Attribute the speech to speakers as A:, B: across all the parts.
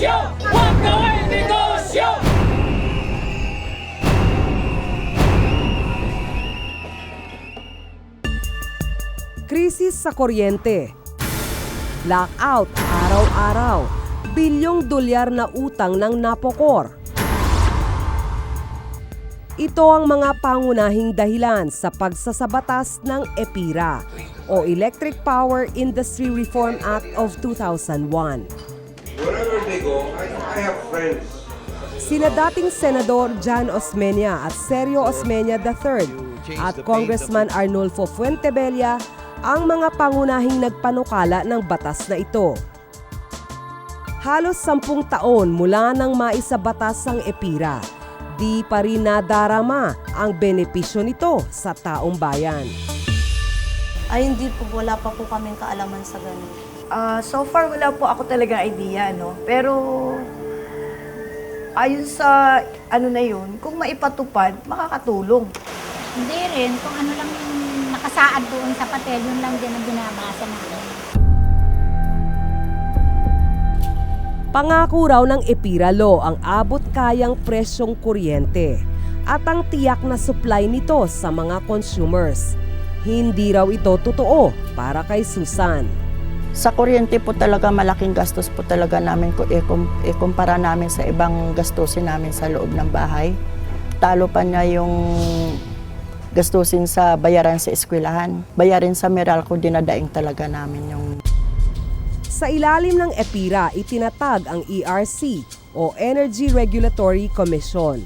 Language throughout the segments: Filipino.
A: negosyo! Huwag gawin negosyo!
B: Krisis sa kuryente, blackout araw-araw, bilyong dolyar na utang ng Napocor. Ito ang mga pangunahing dahilan sa pagsasabatas ng EPIRA o Electric Power Industry Reform Act of 2001.
C: Wherever they go, I have friends.
B: Sina dating Senador Jan Osmeña at Sergio Osmeña III at Congressman Arnulfo Fuentebella ang mga pangunahing nagpanukala ng batas na ito. Halos 10 taon mula nang maisabatas ang EPIRA, di pa rin nadarama ang benepisyo nito sa taong bayan.
D: Ay hindi po, wala pa po kaming kaalaman sa ganun.
E: So far, wala po ako talaga idea, no? Pero, ayon sa ano na yun, kung maipatupad, makakatulong.
F: Hindi rin, kung ano lang yung nakasaad doon sa papel, yun lang din ang binabasa namin.
B: Pangako raw ng EPIRA Law ang abot kayang presyong kuryente at ang tiyak na supply nito sa mga consumers. Hindi raw ito totoo para kay Susan.
G: Sa kuryente po talaga malaking gastos po talaga namin ikumpara namin sa ibang gastusin namin sa loob ng bahay. Talo pa niya yung gastusin sa bayaran sa eskwelahan. Bayarin sa Meralco, dinadaing talaga namin yung...
B: Sa ilalim ng EPIRA, itinatag ang ERC o Energy Regulatory Commission.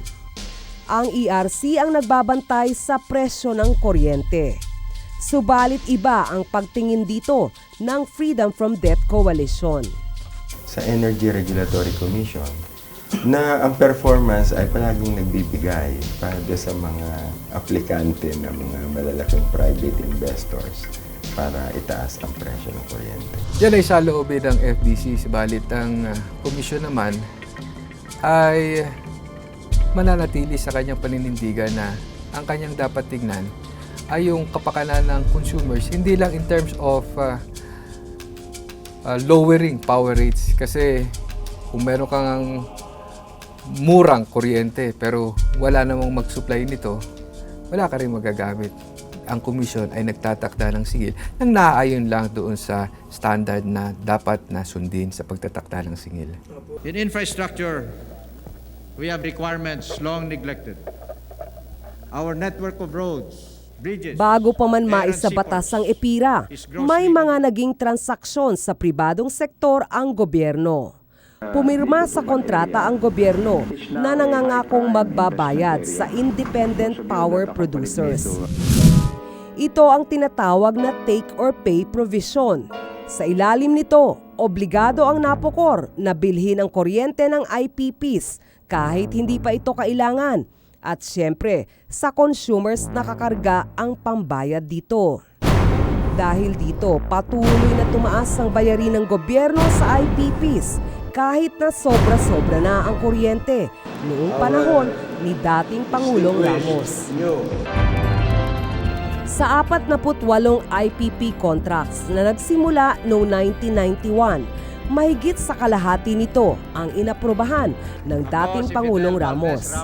B: Ang ERC ang nagbabantay sa presyo ng kuryente. Subalit iba ang pagtingin dito ng Freedom from Debt Coalition.
H: Sa Energy Regulatory Commission na ang performance ay palaging nagbibigay para sa mga aplikante ng mga malalaking private investors para itaas ang presyo ng kuryente.
I: Yan ay sa loobin ng FDC, subalit ang komisyon naman ay mananatili sa kanyang paninindigan na ang kanyang dapat tingnan ay yung kapakanan ng consumers, hindi lang in terms of lowering power rates. Kasi kung meron kang murang kuryente pero wala namang mag-supply nito, wala ka rin magagamit. Ang komisyon ay nagtatakda ng sigil nang naaayon lang doon sa standard na dapat na sundin sa pagtatakda ng sigil.
J: In infrastructure, we have requirements long neglected. Our network of roads, bridges,
B: Bago pa man maisabatas ang EPIRA, may mga naging transaksyon sa pribadong sektor ang gobyerno. Pumirma sa kontrata ang gobyerno na nangangakong magbabayad sa independent power producers. Ito ang tinatawag na take or pay provision. Sa ilalim nito, obligado ang Napocor na bilhin ang kuryente ng IPPs kahit hindi pa ito kailangan. At siyempre, sa consumers nakakarga ang pambayad dito. Dahil dito, patuloy na tumaas ang bayarin ng gobyerno sa IPPs kahit na sobra-sobra na ang kuryente noong panahon ni dating Pangulong Ramos. Sa 48 IPP contracts na nagsimula noong 1991, mahigit sa kalahati nito ang inaprubahan ng dating Pangulong Ramos.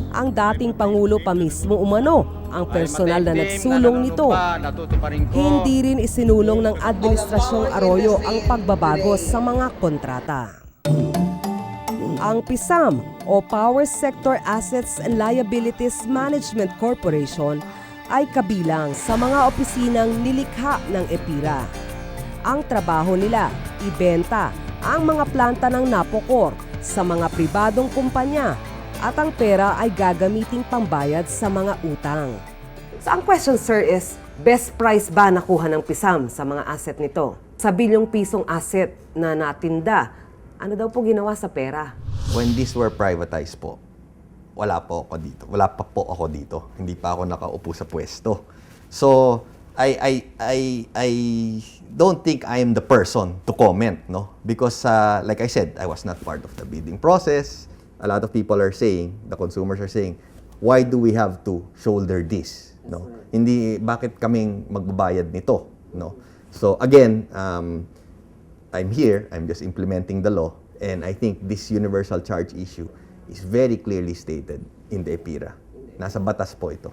B: Ang dating Pangulo pa mismo umano ang personal na nagsulong nito. Hindi rin isinulong ng Administrasyong Arroyo ang pagbabago sa mga kontrata. Ang PISAM o Power Sector Assets and Liabilities Management Corporation ay kabilang sa mga opisinang nilikha ng EPIRA. Ang trabaho nila, ibenta ang mga planta ng Napocor sa mga pribadong kumpanya at ang pera ay gagamiting pambayad sa mga utang. So ang question, sir, is best price ba nakuha ng PISAM sa mga asset nito? Sa bilyong pisong asset na natinda, ano daw po ginawa sa pera?
K: When these were privatized po, wala po ako dito. Wala pa po ako dito. Hindi pa ako nakaupo sa pwesto. So, I don't think I am the person to comment, no? Because, like I said, I was not part of the bidding process. A lot of people are saying, the consumers are saying, why do we have to shoulder this? No? Hindi, bakit kaming magbabayad nito? No? So, again, I'm here, I'm just implementing the law. And I think this universal charge issue is very clearly stated in the EPIRA. Nasa batas po ito.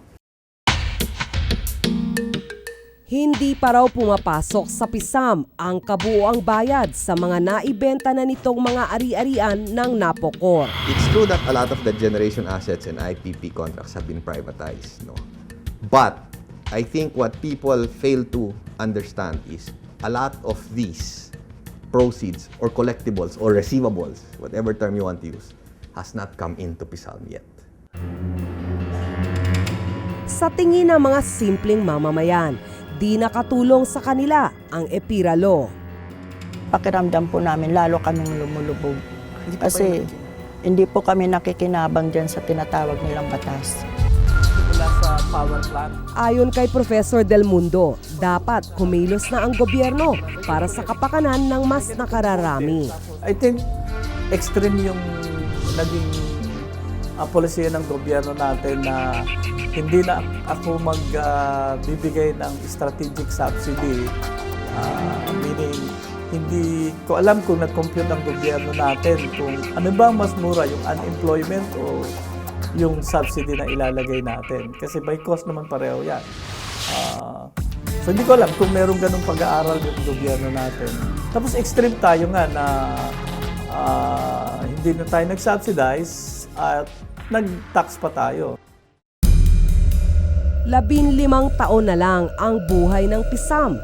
B: Hindi pa raw pumapasok sa PISAM ang kabuoang bayad sa mga naibenta na nitong mga ari-arian ng Napocor.
K: It's true that a lot of the generation assets and IPP contracts have been privatized, no? But I think what people fail to understand is a lot of these proceeds or collectibles or receivables, whatever term you want to use, has not come into PISAM yet.
B: Sa tingin ng mga simpleng mamamayan, di nakatulong sa kanila ang EPIRA law.
G: Pakiramdam po namin, lalo kaming lumulubog. Kasi hindi po kami nakikinabang dyan sa tinatawag nilang batas.
A: Sa power plant.
B: Ayon kay Professor Del Mundo, dapat kumilos na ang gobyerno para sa kapakanan ng mas nakararami.
A: I think extreme yung naging polisiya ng gobyerno natin na hindi na ako magbibigay ng strategic subsidy. Meaning, hindi ko alam kung nag-compute ang gobyerno natin kung ano ba mas mura, yung unemployment o yung subsidy na ilalagay natin. Kasi by cost naman pareho yan. So hindi ko alam kung merong ganung pag-aaral yung gobyerno natin. Tapos extreme tayo nga na hindi na tayo nag-subsidize at nag-tax pa tayo.
B: 15 taon na lang ang buhay ng PISAM.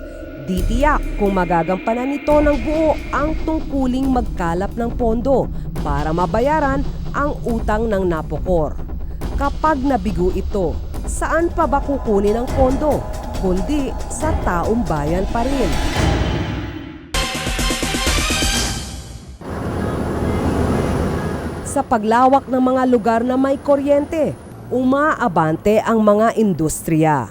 B: Di tiyak kung magagampanan nito ng buo ang tungkuling magkalap ng pondo para mabayaran ang utang ng Napocor. Kapag nabigo ito, saan pa ba kukunin ang pondo? Kundi sa taong bayan pa rin. Sa paglawak ng mga lugar na may kuryente, umaabante ang mga industriya.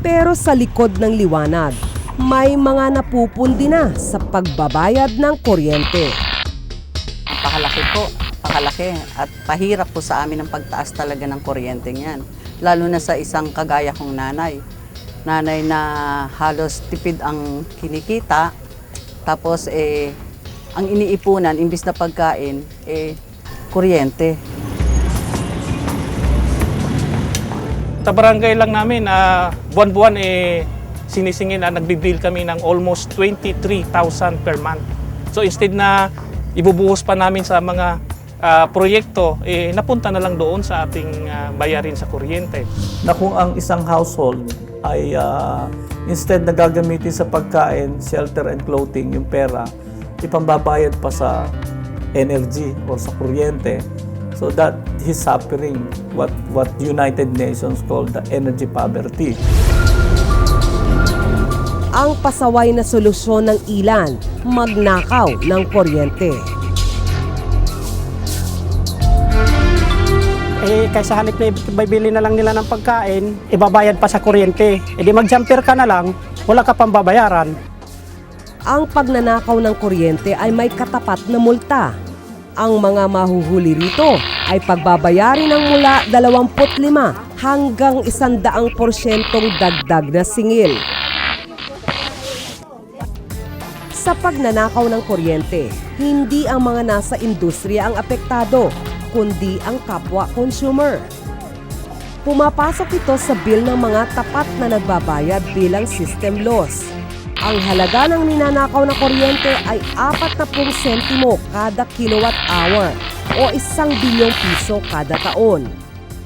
B: Pero sa likod ng liwanag, may mga napupundi na sa pagbabayad ng kuryente.
L: Pakalaki po, pakalaki at pahirap po sa amin ang pagtaas talaga ng kuryente niyan. Lalo na sa isang kagaya kong nanay. Nanay na halos tipid ang kinikita, tapos ang iniipunan, imbis na pagkain, kuryente.
M: Sa barangay lang namin, buwan-buwan sinisingil na nagbibill kami ng almost 23,000 per month. So instead na ibubuhos pa namin sa mga proyekto, napunta na lang doon sa ating bayarin sa kuryente.
A: Na kung ang isang household ay instead na gagamitin sa pagkain, shelter and clothing, yung pera, ipambabayad pa sa energy o sa kuryente. So that he's suffering what United Nations call the energy poverty.
B: Ang pasaway na solusyon ng ilan, magnakaw ng kuryente.
N: Kaysa halip na ibibili na lang nila ng pagkain, ibabayad pa sa kuryente. Di mag-jumper ka na lang, wala ka pang babayaran.
B: Ang pagnanakaw ng kuryente ay may katapat na multa. Ang mga mahuhuli rito ay pagbabayarin ng mula 25 hanggang 100% dagdag na singil. Sa pagnanakaw ng kuryente, hindi ang mga nasa industriya ang apektado, kundi ang kapwa consumer. Pumapasok ito sa bill ng mga tapat na nagbabayad bilang system loss. Ang halaga ng ninanakaw na kuryente ay 40 sentimo kada kilowatt hour o 1 bilyong piso kada taon.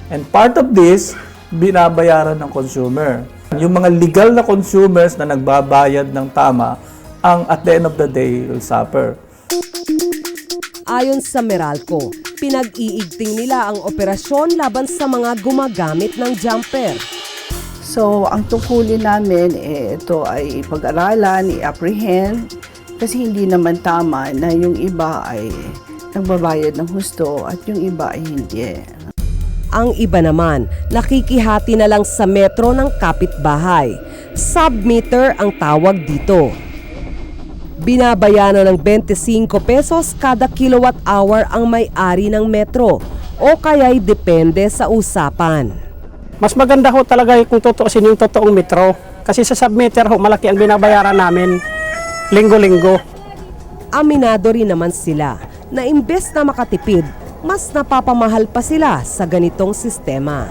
A: And part of this, binabayaran ng consumer. Yung mga legal na consumers na nagbabayad ng tama, ang at the end of the day will suffer.
B: Ayon sa Meralco, pinag-iigting nila ang operasyon laban sa mga gumagamit ng jumper.
E: So, ang tungkulin namin, ito ay pag-aralan, i-apprehend, kasi hindi naman tama na yung iba ay nagbabayad ng husto at yung iba ay hindi.
B: Ang iba naman, nakikihati na lang sa metro ng kapitbahay. Submeter ang tawag dito. Binabayaran ng 25 pesos kada kilowatt hour ang may-ari ng metro o kaya'y depende sa usapan.
N: Mas maganda ho talaga kung tutuusin yung totoong metro. Kasi sa submeter ho, malaki ang binabayaran namin. linggo-linggo.
B: Aminado rin naman sila na imbes na makatipid, mas napapamahal pa sila sa ganitong sistema.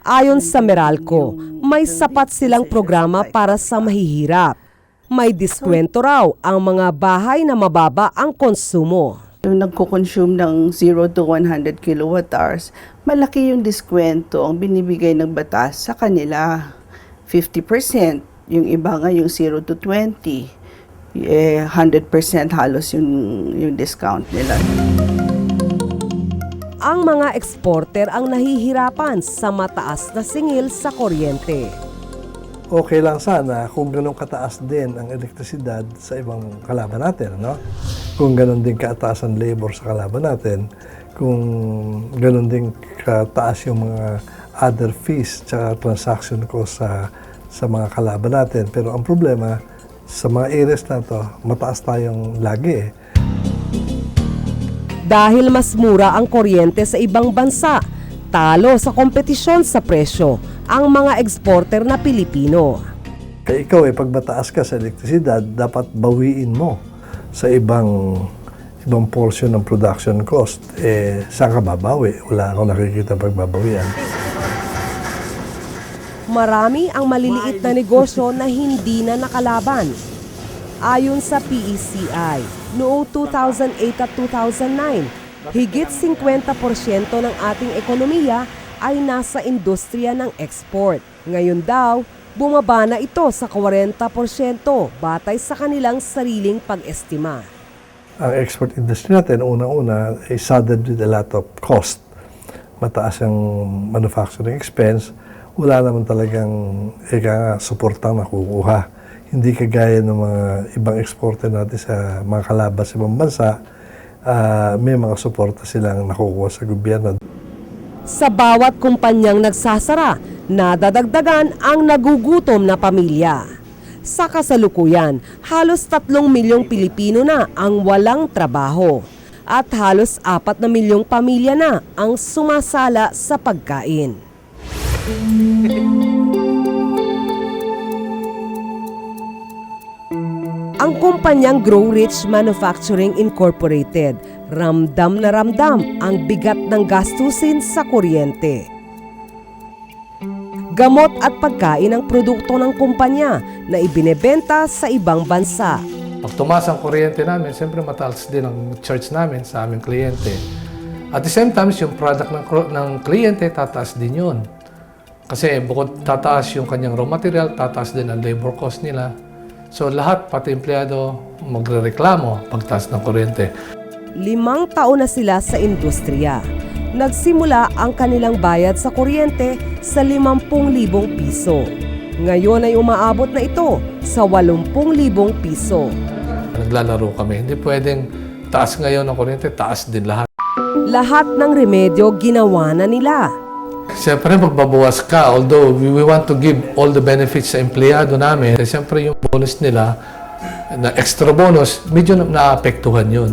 B: Ayon sa Meralco, may sapat silang programa para sa mahihirap. May diskwento raw ang mga bahay na mababa ang konsumo.
E: Yung nagko-consume ng 0 to 100 kilowatt hours, malaki yung diskwento ang binibigay ng batas sa kanila. 50%, yung iba nga yung 0 to 20, 100% halos yung discount nila.
B: Ang mga exporter ang nahihirapan sa mataas na singil sa kuryente.
O: Okay lang sana kung ganun kataas din ang elektrisidad sa ibang kalaban natin, no? Kung ganun din kataas ang labor sa kalaban natin, kung ganun din kataas yung mga other fees at transaction cost sa mga kalaban natin. Pero ang problema, sa mga areas na to, mataas tayong lagi eh.
B: Dahil mas mura ang kuryente sa ibang bansa, talo sa kompetisyon sa presyo ang mga exporter na Pilipino.
O: Kaya ikaw pag mataas ka sa elektrisidad, dapat bawiin mo sa ibang portion ng production cost. Saan ka babawi? Wala akong nakikita pagbabawian.
B: Marami ang maliliit na negosyo na hindi na nakalaban. Ayon sa PECI, noong 2008 at 2009, higit 50% ng ating ekonomiya ay nasa industriya ng export. Ngayon daw, bumaba na ito sa 40% batay sa kanilang sariling pag-estima.
O: Ang export industry natin, una-una, ay saddled with a lot of cost. Mataas ang manufacturing expense, wala naman talagang suportang nakukuha. Hindi kagaya ng mga ibang exporter natin sa mga kalaban sa ibang bansa, may mga suporta silang nakukuha sa gobyerno.
B: Sa bawat kumpanyang nagsasara, nadadagdagan ang nagugutom na pamilya. Sa kasalukuyan, halos 3 milyong Pilipino na ang walang trabaho at halos 4 na milyong pamilya na ang sumasala sa pagkain. Ang kumpanyang Grow Rich Manufacturing Incorporated, ramdam na ramdam ang bigat ng gastusin sa kuryente. Gamot at pagkain ang produkto ng kumpanya na ibinebenta sa ibang bansa.
P: Pag tumaas ang kuryente namin, siyempre mataas din ang charge namin sa aming kliyente. At the same time, yung product ng kliyente, tataas din yun. Kasi bukod tataas yung kanyang raw material, tataas din ang labor cost nila. So lahat, pati empleyado, magrereklamo pagtaas ng kuryente.
B: 5 taon na sila sa industriya. Nagsimula ang kanilang bayad sa kuryente sa 50,000 piso. Ngayon ay umaabot na ito sa 80,000 piso.
P: Naglalaro kami. Hindi pwedeng taas ngayon ng kuryente, taas din lahat.
B: Lahat ng remedyo ginawa na nila.
P: Siyempre, magbabawas ka. Although we want to give all the benefits sa empleyado namin, siyempre yung bonus nila, na extra bonus, medyo naapektuhan yun.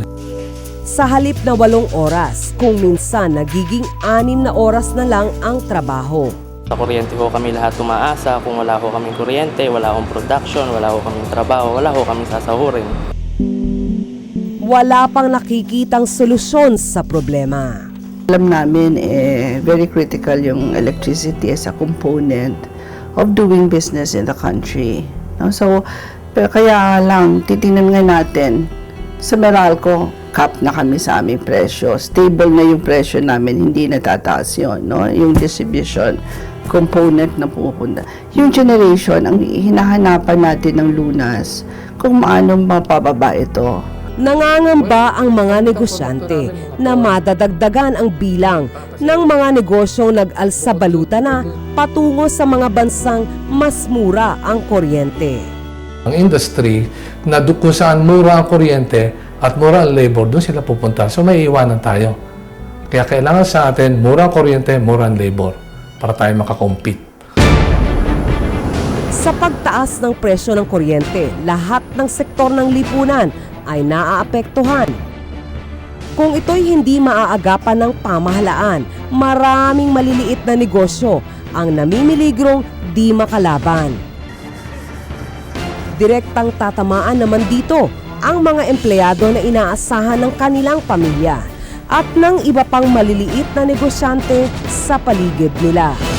B: Sa halip na 8 oras, kung minsan nagiging 6 na oras na lang ang trabaho.
Q: Sa kuryente ko kami lahat umaasa. Kung wala ko kaming kuryente, wala akong production, wala ko kaming trabaho, wala ko kaming sasahurin.
B: Wala pang nakikitang solusyon sa problema.
E: Alam namin, very critical yung electricity as a component of doing business in the country. No? So, pero kaya lang, titingnan nga natin, sa Meralco, cap na kami sa aming presyo. Stable na yung presyo namin, hindi natataas yun. No? Yung distribution component na pupunta. Yung generation, ang hinahanapan natin ng lunas, kung paano mapababa ito.
B: Nangangamba ang mga negosyante na madadagdagan ang bilang ng mga negosyong nag-alsa baluta na patungo sa mga bansang mas mura ang kuryente.
P: Ang industry, na kung saan mura ang kuryente at mura ang labor, doon sila pupunta. So may iwanan tayo. Kaya kailangan sa atin, mura ang kuryente, mura ang labor para tayo makakompete.
B: Sa pagtaas ng presyo ng kuryente, lahat ng sektor ng lipunan ay naaapektuhan. Kung ito'y hindi maaagapan ng pamahalaan, maraming maliliit na negosyo ang namimiligrong di makalaban. Direktang tatamaan naman dito ang mga empleyado na inaasahan ng kanilang pamilya at ng iba pang maliliit na negosyante sa paligid nila.